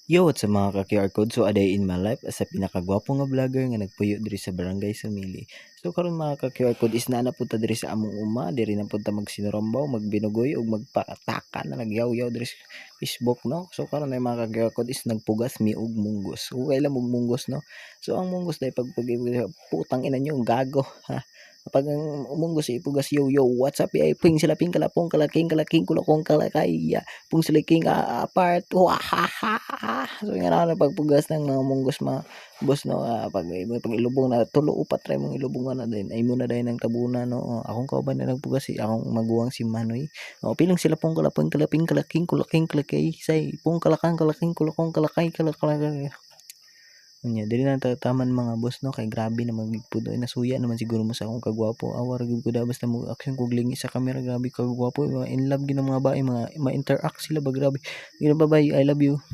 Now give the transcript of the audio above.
Yo, what's up mga ka-QR code? So, a day in my life as a pinakagwapo nga vlogger nga nagpuyo diri sa Barangay Sumili. So, karon mga ka-QR code is na punta diri sa among uma, diri na punta magsinurambaw, magbinugoy ug magpataka na nagyaw-yaw diri sa Facebook, no? So, karon ay mga ka-QR code is nagpugas mi og munggos. Ug kailan mo munggos, no? So, ang munggos dai putang ina nyo, gago, ha? Kapag ang umunggos ipugas, yo, what's up, ay ping sila ping kalapong kalaking kulakong kalakay, pung siliking apart, wahaha. So nga na pagpugas ng mga munggos mga boss no, pag ilubong na tulo upat try mong ilubungan na din ay mo na dahil ng tabunan no. Akong kauban na nagpugas akong maguwang si Manoy. Pilang sila pong kalaping kalaking kulaking kalakay say pong kalaking kulakong kalakay kalakay. Unya dili na taman mga boss no kay grabe na magigpud ay nasuya naman siguro mo sa akong kagwapo awar gyud ko da basta mo action kog lingi sa camera grabe kagwapo mga in love gyud ang mga bae mga ma-interact sila ba grabe. Gina bye I love you.